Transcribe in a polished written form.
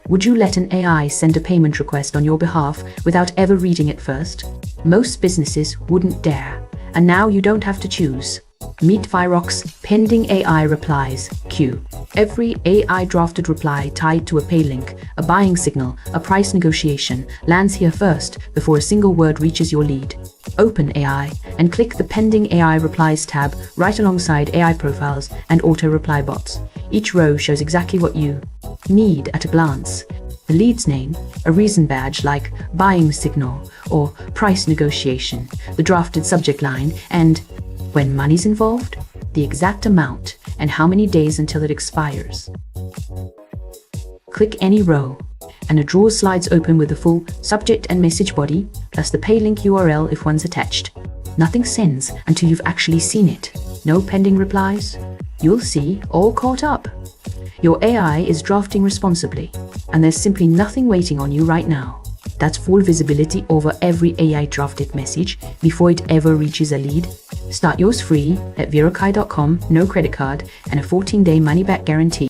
Would you let an AI send a payment request on your behalf without ever reading it first? Most businesses wouldn't dare, and now you don't have to choose. Meet Vyroq's Pending AI Replies queue. Every AI-drafted reply tied to a pay link, a buying signal, a price negotiation lands here first before a single word reaches your lead. Open AI and click the Pending AI Replies tab right alongside AI profiles and auto-reply bots. Each row shows exactly what you need at a glance. The lead's name, a reason badge like buying signal or price negotiation, the drafted subject line, and when money's involved, the exact amount and how many days until it expires. Click any row, and a drawer slides open with the full subject and message body, plus the pay link URL if one's attached. Nothing sends until you've actually seen it. No pending replies. You'll see, all caught up. Your AI is drafting responsibly, and there's simply nothing waiting on you right now. That's full visibility over every AI drafted message before it ever reaches a lead. Start yours free at vyroq.com, no credit card, and a 14-day money-back guarantee.